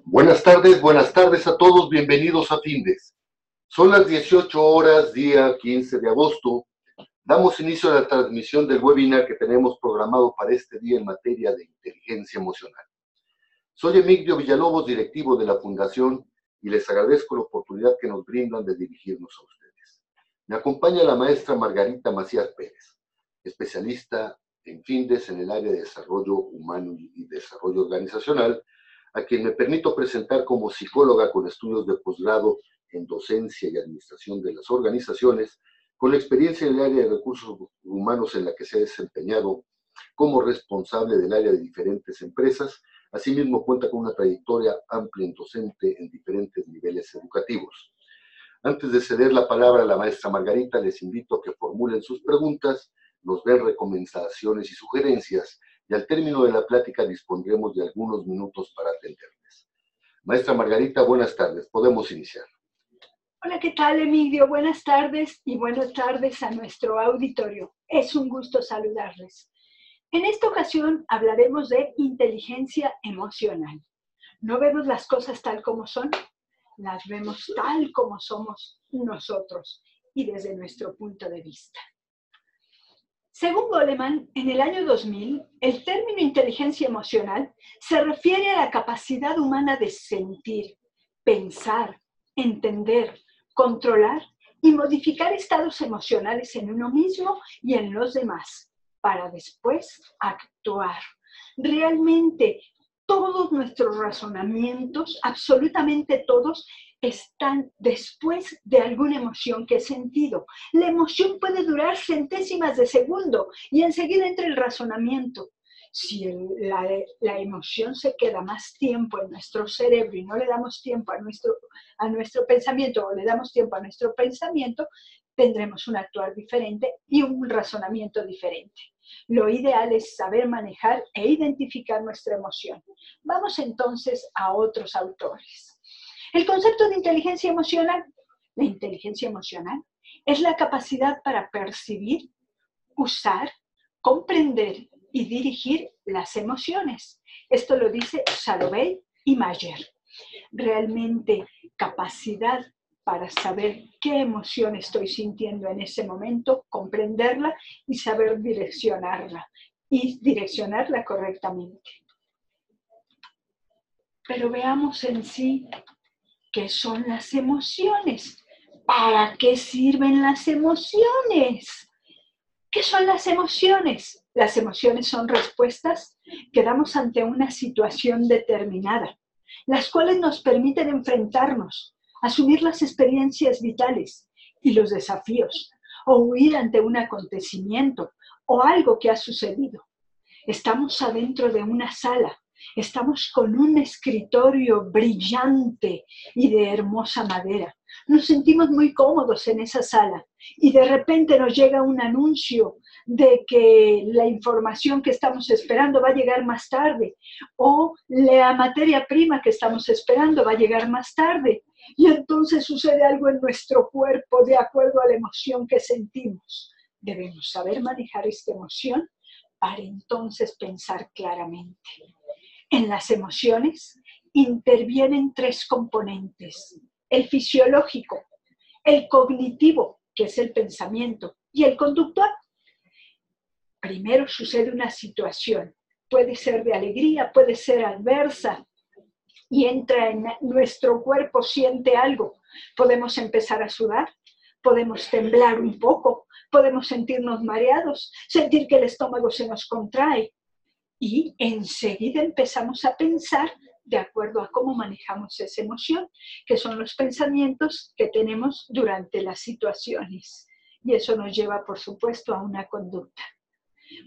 Buenas tardes a todos, bienvenidos a Findes. Son las 18 horas, día 15 de agosto. Damos inicio a la transmisión del webinar que tenemos programado para este día en materia de inteligencia emocional. Soy Emigdio Villalobos, directivo de la Fundación, y les agradezco la oportunidad que nos brindan de dirigirnos a ustedes. Me acompaña la maestra Margarita Macías Pérez, especialista en Findes en el área de desarrollo humano y desarrollo organizacional, a quien me permito presentar como psicóloga con estudios de posgrado en docencia y administración de las organizaciones, con la experiencia en el área de recursos humanos en la que se ha desempeñado como responsable del área de diferentes empresas. Asimismo, cuenta con una trayectoria amplia en docente en diferentes niveles educativos. Antes de ceder la palabra a la maestra Margarita, les invito a que formulen sus preguntas, nos den recomendaciones y sugerencias, y al término de la plática dispondremos de algunos minutos para atenderles. Maestra Margarita, buenas tardes. Podemos iniciar. Hola, ¿qué tal, Emigdio? Buenas tardes y buenas tardes a nuestro auditorio. Es un gusto saludarles. En esta ocasión hablaremos de inteligencia emocional. ¿No vemos las cosas tal como son? Las vemos tal como somos nosotros y desde nuestro punto de vista. Según Goleman, en el año 2000, el término inteligencia emocional se refiere a la capacidad humana de sentir, pensar, entender, controlar y modificar estados emocionales en uno mismo y en los demás, para después actuar. Realmente, todos nuestros razonamientos, absolutamente todos, están después de alguna emoción que he sentido. La emoción puede durar centésimas de segundo y enseguida entra el razonamiento. Si la emoción se queda más tiempo en nuestro cerebro y no le damos tiempo a nuestro pensamiento, o le damos tiempo a nuestro pensamiento, tendremos un actuar diferente y un razonamiento diferente. Lo ideal es saber manejar e identificar nuestra emoción. Vamos entonces a otros autores. El concepto de inteligencia emocional. La inteligencia emocional es la capacidad para percibir, usar, comprender y dirigir las emociones. Esto lo dice Salovey y Mayer. Realmente capacidad para saber qué emoción estoy sintiendo en ese momento, comprenderla y saber direccionarla correctamente. Pero veamos en sí qué son las emociones. ¿Para qué sirven las emociones? ¿Qué son las emociones? Las emociones son respuestas que damos ante una situación determinada, las cuales nos permiten enfrentarnos, asumir las experiencias vitales y los desafíos, o huir ante un acontecimiento o algo que ha sucedido. Estamos adentro de una sala, estamos con un escritorio brillante y de hermosa madera. Nos sentimos muy cómodos en esa sala y de repente nos llega un anuncio de que la información que estamos esperando va a llegar más tarde o la materia prima que estamos esperando va a llegar más tarde y entonces sucede algo en nuestro cuerpo de acuerdo a la emoción que sentimos. Debemos saber manejar esta emoción para entonces pensar claramente. En las emociones intervienen tres componentes: el fisiológico, el cognitivo, que es el pensamiento, y el conductual. Primero sucede una situación, puede ser de alegría, puede ser adversa, y entra en nuestro cuerpo, siente algo. Podemos empezar a sudar, podemos temblar un poco, podemos sentirnos mareados, sentir que el estómago se nos contrae, y enseguida empezamos a pensar de acuerdo a cómo manejamos esa emoción, que son los pensamientos que tenemos durante las situaciones. Y eso nos lleva, por supuesto, a una conducta.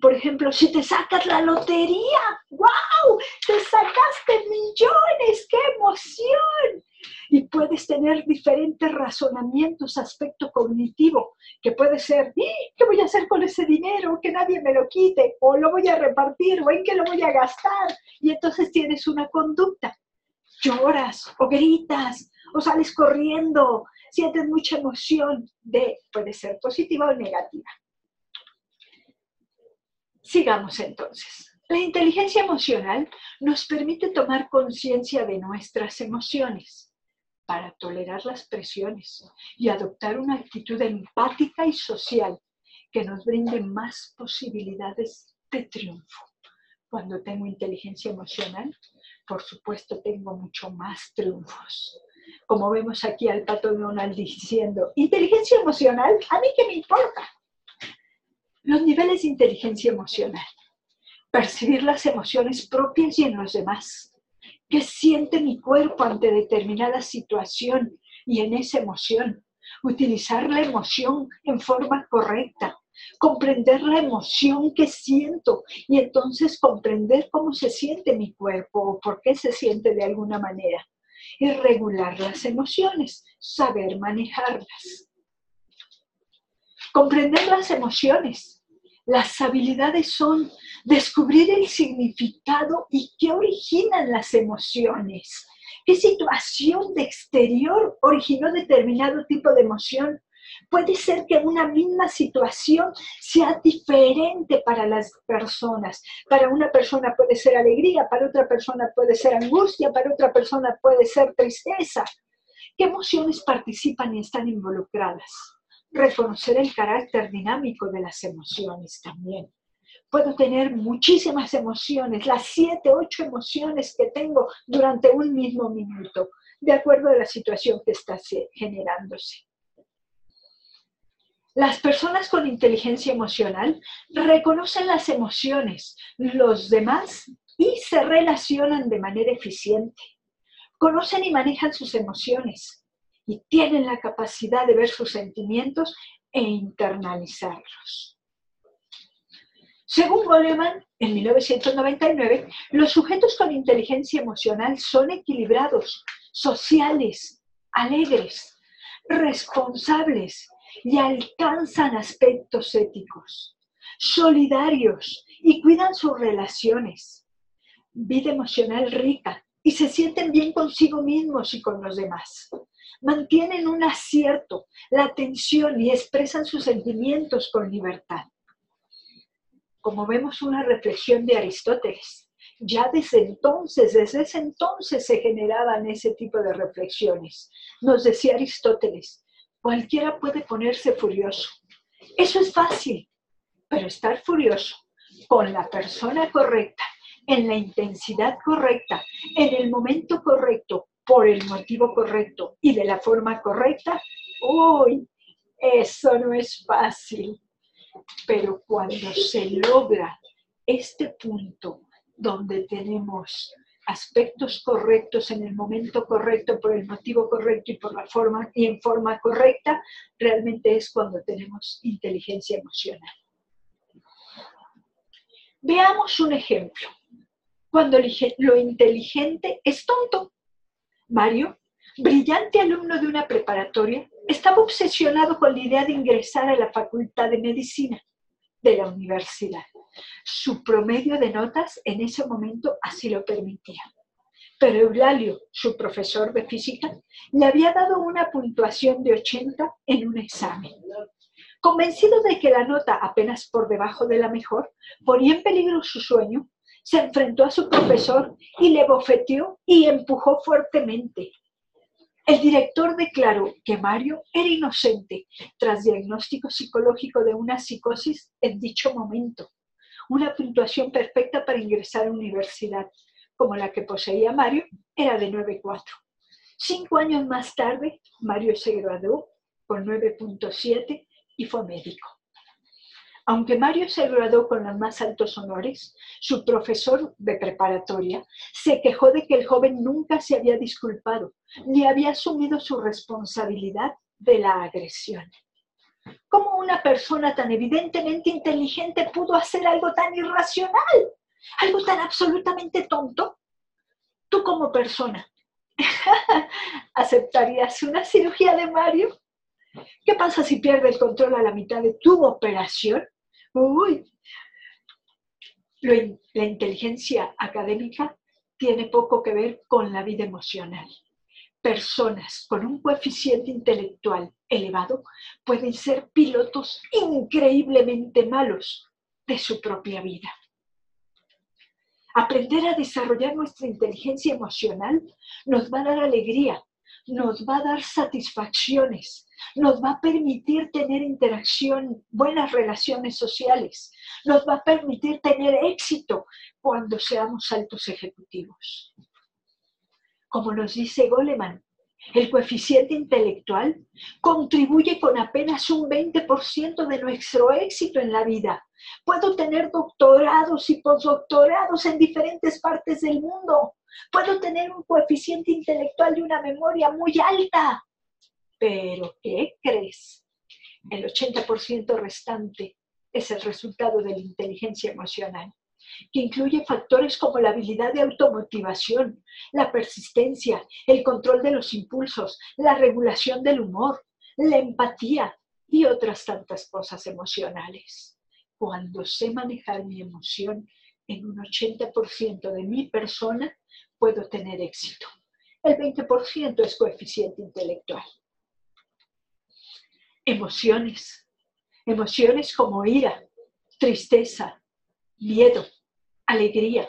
Por ejemplo, si te sacas la lotería, ¡wow! ¡Te sacaste millones! ¡Qué emoción! Y puedes tener diferentes razonamientos, aspecto cognitivo, que puede ser, ¿qué voy a hacer con ese dinero? Que nadie me lo quite, o lo voy a repartir, o en qué lo voy a gastar. Y entonces tienes una conducta. Lloras, o gritas, o sales corriendo, sientes mucha emoción, puede ser positiva o negativa. Sigamos entonces. La inteligencia emocional nos permite tomar conciencia de nuestras emociones para tolerar las presiones y adoptar una actitud empática y social que nos brinde más posibilidades de triunfo. Cuando tengo inteligencia emocional, por supuesto, tengo mucho más triunfos. Como vemos aquí al Pato Donald diciendo, inteligencia emocional, ¿a mí qué me importa? Los niveles de inteligencia emocional. Percibir las emociones propias y en los demás. ¿Qué siente mi cuerpo ante determinada situación y en esa emoción? Utilizar la emoción en forma correcta. Comprender la emoción que siento y entonces comprender cómo se siente mi cuerpo o por qué se siente de alguna manera. Y regular las emociones, saber manejarlas. Comprender las emociones. Las habilidades son descubrir el significado y qué originan las emociones. ¿Qué situación de exterior originó determinado tipo de emoción? Puede ser que una misma situación sea diferente para las personas. Para una persona puede ser alegría, para otra persona puede ser angustia, para otra persona puede ser tristeza. ¿Qué emociones participan y están involucradas? Reconocer el carácter dinámico de las emociones también. Puedo tener muchísimas emociones, las 7, 8 emociones que tengo durante un mismo minuto, de acuerdo a la situación que está generándose. Las personas con inteligencia emocional reconocen las emociones, los demás y se relacionan de manera eficiente. Conocen y manejan sus emociones y tienen la capacidad de ver sus sentimientos e internalizarlos. Según Goleman, en 1999, los sujetos con inteligencia emocional son equilibrados, sociales, alegres, responsables y alcanzan aspectos éticos, solidarios y cuidan sus relaciones, vida emocional rica y se sienten bien consigo mismos y con los demás. Mantienen un acierto, la atención y expresan sus sentimientos con libertad. Como vemos, una reflexión de Aristóteles. Ya desde ese entonces se generaban ese tipo de reflexiones. Nos decía Aristóteles, cualquiera puede ponerse furioso. Eso es fácil, pero estar furioso con la persona correcta, en la intensidad correcta, en el momento correcto, por el motivo correcto y de la forma correcta, ¡uy! Eso no es fácil. Pero cuando se logra este punto donde tenemos aspectos correctos en el momento correcto, por el motivo correcto y por la forma y en forma correcta, realmente es cuando tenemos inteligencia emocional. Veamos un ejemplo. Cuando lo inteligente es tonto. Mario, brillante alumno de una preparatoria, estaba obsesionado con la idea de ingresar a la Facultad de Medicina de la universidad. Su promedio de notas en ese momento así lo permitía. Pero Eulalio, su profesor de física, le había dado una puntuación de 80 en un examen. Convencido de que la nota, apenas por debajo de la mejor, ponía en peligro su sueño, se enfrentó a su profesor y le bofeteó y empujó fuertemente. El director declaró que Mario era inocente tras diagnóstico psicológico de una psicosis en dicho momento. Una puntuación perfecta para ingresar a la universidad, como la que poseía Mario, era de 9.4. 5 años más tarde, Mario se graduó con 9.7 y fue médico. Aunque Mario se graduó con los más altos honores, su profesor de preparatoria se quejó de que el joven nunca se había disculpado ni había asumido su responsabilidad de la agresión. ¿Cómo una persona tan evidentemente inteligente pudo hacer algo tan irracional? ¿Algo tan absolutamente tonto? Tú como persona, ¿aceptarías una cirugía de Mario? ¿Qué pasa si pierde el control a la mitad de tu operación? Uy, la inteligencia académica tiene poco que ver con la vida emocional. Personas con un coeficiente intelectual elevado pueden ser pilotos increíblemente malos de su propia vida. Aprender a desarrollar nuestra inteligencia emocional nos va a dar alegría, nos va a dar satisfacciones, nos va a permitir tener interacción, buenas relaciones sociales, nos va a permitir tener éxito cuando seamos altos ejecutivos. Como nos dice Goleman, el coeficiente intelectual contribuye con apenas un 20% de nuestro éxito en la vida. Puedo tener doctorados y postdoctorados en diferentes partes del mundo. Puedo tener un coeficiente intelectual y una memoria muy alta. Pero, ¿qué crees? El 80% restante es el resultado de la inteligencia emocional, que incluye factores como la habilidad de automotivación, la persistencia, el control de los impulsos, la regulación del humor, la empatía y otras tantas cosas emocionales. Cuando sé manejar mi emoción en un 80% de mi persona, puedo tener éxito. El 20% es coeficiente intelectual. Emociones como ira, tristeza, miedo, alegría,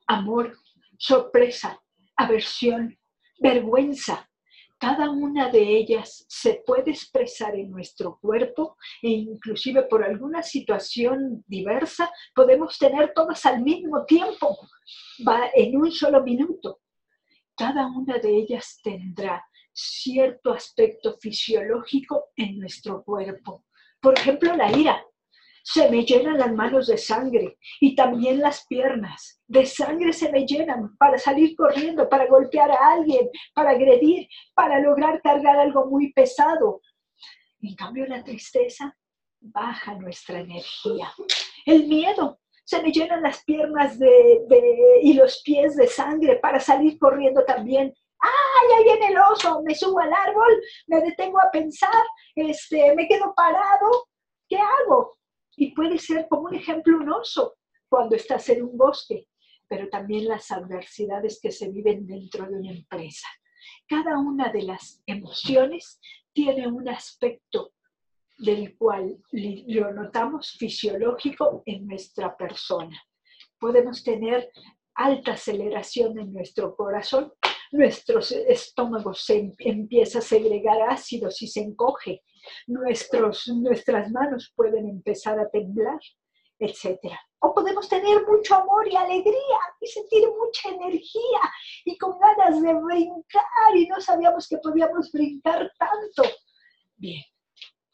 amor, sorpresa, aversión, vergüenza. Cada una de ellas se puede expresar en nuestro cuerpo e inclusive por alguna situación diversa podemos tener todas al mismo tiempo, en un solo minuto. Cada una de ellas tendrá cierto aspecto fisiológico en nuestro cuerpo. Por ejemplo, la ira. Se me llenan las manos de sangre y también las piernas. De sangre se me llenan para salir corriendo, para golpear a alguien, para agredir, para lograr cargar algo muy pesado. En cambio, la tristeza baja nuestra energía. El miedo, se me llenan las piernas y los pies de sangre para salir corriendo también. ¡Ay, ahí viene el oso! Me subo al árbol, me detengo a pensar, me quedo parado. ¿Qué hago? Y puede ser como un ejemplo un oso cuando estás en un bosque, pero también las adversidades que se viven dentro de una empresa. Cada una de las emociones tiene un aspecto del cual lo notamos fisiológico en nuestra persona. Podemos tener alta aceleración en nuestro corazón, nuestro estómago se empieza a segregar ácidos y se encoge, nuestras manos pueden empezar a temblar, etc. O podemos tener mucho amor y alegría y sentir mucha energía y con ganas de brincar y no sabíamos que podíamos brincar tanto. Bien,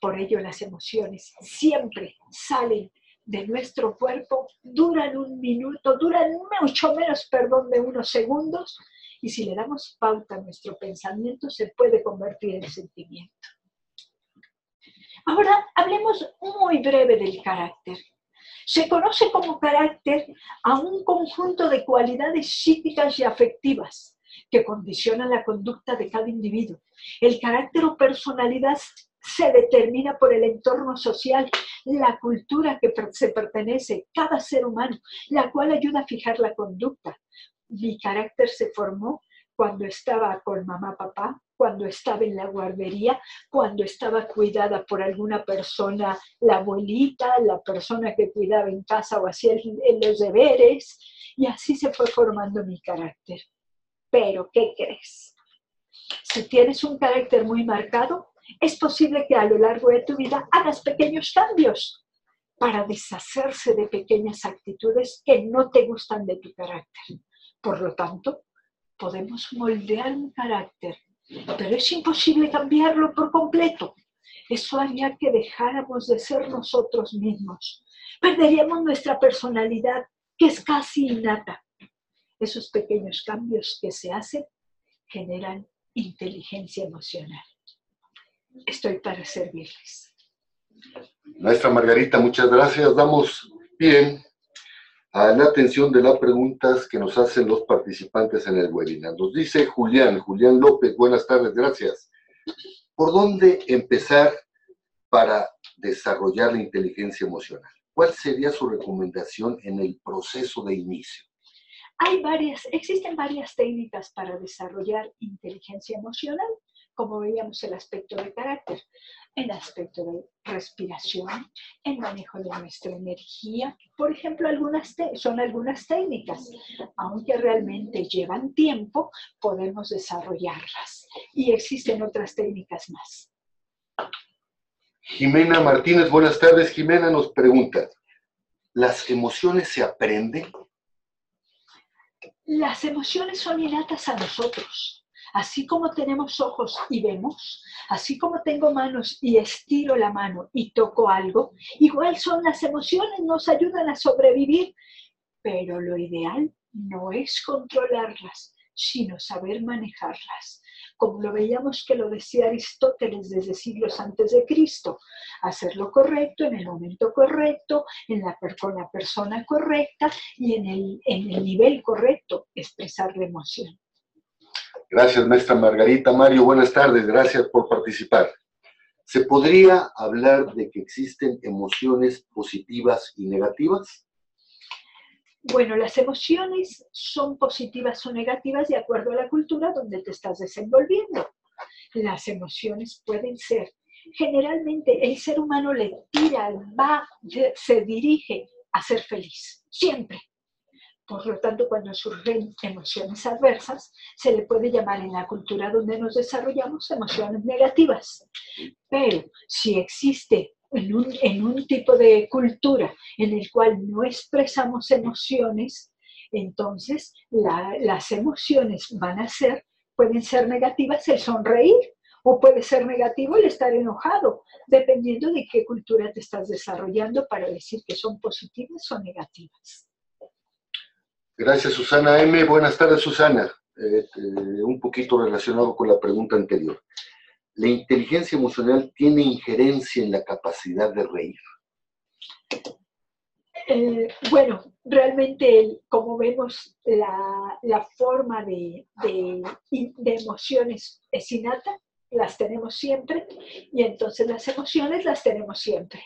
por ello las emociones siempre salen de nuestro cuerpo, duran un minuto, duran mucho menos, de unos segundos, y si le damos pauta a nuestro pensamiento, se puede convertir en sentimiento. Ahora hablemos muy breve del carácter. Se conoce como carácter a un conjunto de cualidades psíquicas y afectivas que condicionan la conducta de cada individuo. El carácter o personalidad se determina por el entorno social, la cultura que se pertenece, cada ser humano, la cual ayuda a fijar la conducta. Mi carácter se formó cuando estaba con mamá, papá, cuando estaba en la guardería, cuando estaba cuidada por alguna persona, la abuelita, la persona que cuidaba en casa o hacía los deberes, y así se fue formando mi carácter. Pero, ¿qué crees? Si tienes un carácter muy marcado, es posible que a lo largo de tu vida hagas pequeños cambios para deshacerse de pequeñas actitudes que no te gustan de tu carácter. Por lo tanto, podemos moldear un carácter, pero es imposible cambiarlo por completo. Eso haría que dejáramos de ser nosotros mismos. Perderíamos nuestra personalidad, que es casi innata. Esos pequeños cambios que se hacen generan inteligencia emocional. Estoy para servirles. Maestra Margarita, muchas gracias. Damos pie a la atención de las preguntas que nos hacen los participantes en el webinar. Nos dice Julián López, buenas tardes, gracias. ¿Por dónde empezar para desarrollar la inteligencia emocional? ¿Cuál sería su recomendación en el proceso de inicio? Existen varias técnicas para desarrollar inteligencia emocional. como veíamos, el aspecto de carácter, el aspecto de respiración, el manejo de nuestra energía. Por ejemplo, son algunas técnicas. Aunque realmente llevan tiempo, podemos desarrollarlas. Y existen otras técnicas más. Jimena Martínez, buenas tardes. Jimena nos pregunta, ¿las emociones se aprenden? Las emociones son innatas a nosotros. Así como tenemos ojos y vemos, así como tengo manos y estiro la mano y toco algo, igual son las emociones, nos ayudan a sobrevivir. Pero lo ideal no es controlarlas, sino saber manejarlas. Como lo veíamos que lo decía Aristóteles desde siglos antes de Cristo, hacer lo correcto en el momento correcto, con la persona correcta y en el nivel correcto, expresar la emoción. Gracias, maestra Margarita. Mario, buenas tardes. Gracias por participar. ¿Se podría hablar de que existen emociones positivas y negativas? Bueno, las emociones son positivas o negativas de acuerdo a la cultura donde te estás desenvolviendo. Las emociones pueden ser, generalmente el ser humano se dirige a ser feliz, siempre. Por lo tanto, cuando surgen emociones adversas, se le puede llamar en la cultura donde nos desarrollamos emociones negativas. Pero si existe en un tipo de cultura en el cual no expresamos emociones, entonces las emociones pueden ser negativas el sonreír, o puede ser negativo el estar enojado, dependiendo de qué cultura te estás desarrollando para decir que son positivas o negativas. Gracias, Susana M. Buenas tardes, Susana. Un poquito relacionado con la pregunta anterior. ¿La inteligencia emocional tiene injerencia en la capacidad de reír? Bueno, realmente, como vemos, la forma de emociones es innata, las tenemos siempre, y entonces las emociones las tenemos siempre.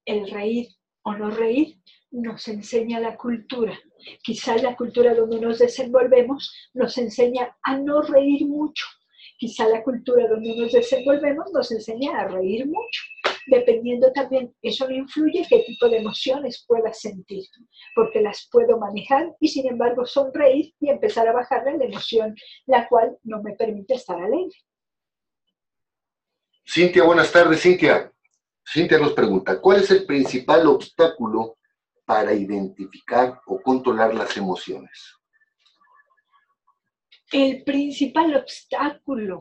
El reír o no reír nos enseña la cultura. Quizás la cultura donde nos desenvolvemos nos enseña a no reír mucho. Quizá la cultura donde nos desenvolvemos nos enseña a reír mucho. Dependiendo también, eso no influye qué tipo de emociones puedas sentir, porque las puedo manejar y sin embargo sonreír y empezar a bajarle la emoción, la cual no me permite estar alegre. Cintia, buenas tardes, Cintia. Cintia nos pregunta, ¿cuál es el principal obstáculo para identificar o controlar las emociones? El principal obstáculo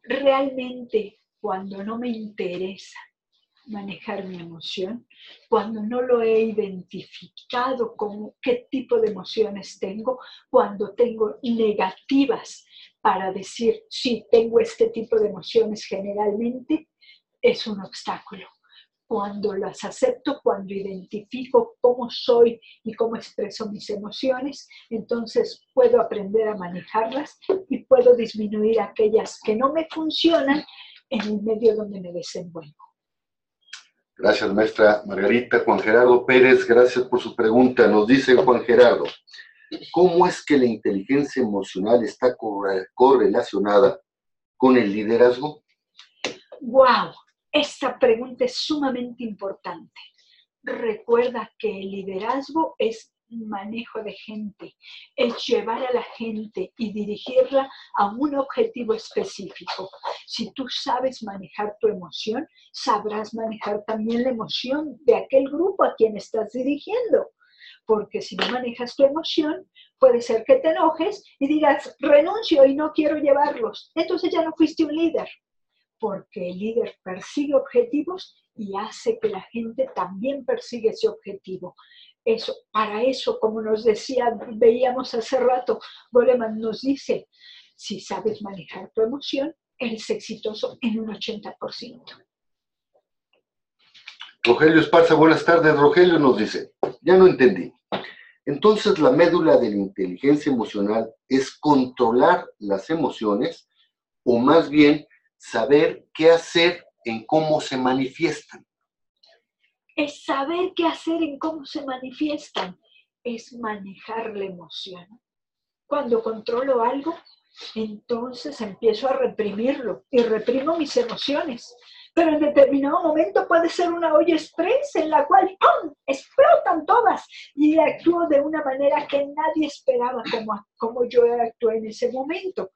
realmente cuando no me interesa manejar mi emoción, cuando no lo he identificado como qué tipo de emociones tengo, cuando tengo negativas para decir, sí, tengo este tipo de emociones generalmente, es un obstáculo. Cuando las acepto, cuando identifico cómo soy y cómo expreso mis emociones, entonces puedo aprender a manejarlas y puedo disminuir aquellas que no me funcionan en el medio donde me desenvuelvo. Gracias, maestra Margarita. Juan Gerardo Pérez, gracias por su pregunta. Nos dice Juan Gerardo, ¿cómo es que la inteligencia emocional está correlacionada con el liderazgo? ¡Wow! Esta pregunta es sumamente importante. Recuerda que el liderazgo es manejo de gente, es llevar a la gente y dirigirla a un objetivo específico. Si tú sabes manejar tu emoción, sabrás manejar también la emoción de aquel grupo a quien estás dirigiendo. Porque si no manejas tu emoción, puede ser que te enojes y digas, renuncio y no quiero llevarlos. Entonces ya no fuiste un líder. Porque el líder persigue objetivos y hace que la gente también persiga ese objetivo. Para eso, como nos veíamos hace rato, Goleman nos dice, si sabes manejar tu emoción, eres exitoso en un 80%. Rogelio Esparza, buenas tardes. Rogelio nos dice, ya no entendí. Entonces, la médula de la inteligencia emocional es controlar las emociones o más bien saber qué hacer en cómo se manifiestan. Es saber qué hacer en cómo se manifiestan, es manejar la emoción. Cuando controlo algo, entonces empiezo a reprimirlo y reprimo mis emociones. Pero en determinado momento puede ser una olla express en la cual ¡pum!, explotan todas y actúo de una manera que nadie esperaba como yo actué en ese momento.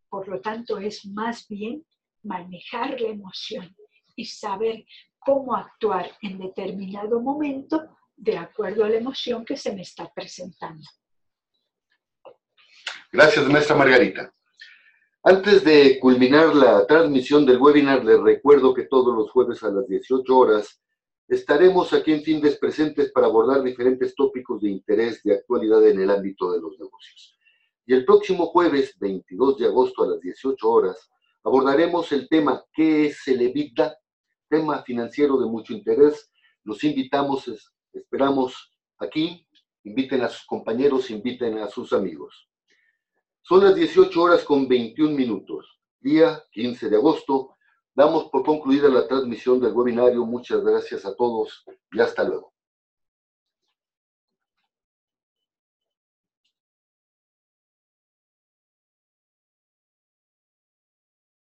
Por lo tanto, es más bien manejar la emoción y saber cómo actuar en determinado momento de acuerdo a la emoción que se me está presentando. Gracias, maestra Margarita. Antes de culminar la transmisión del webinar, les recuerdo que todos los jueves a las 18 horas estaremos aquí en Findes presentes para abordar diferentes tópicos de interés de actualidad en el ámbito de los negocios. Y el próximo jueves, 22 de agosto a las 18 horas, abordaremos el tema ¿qué es el EBITDA? Tema financiero de mucho interés. Los invitamos, esperamos aquí, inviten a sus compañeros, inviten a sus amigos. Son las 18 horas con 21 minutos, día 15 de agosto. Damos por concluida la transmisión del webinario. Muchas gracias a todos y hasta luego.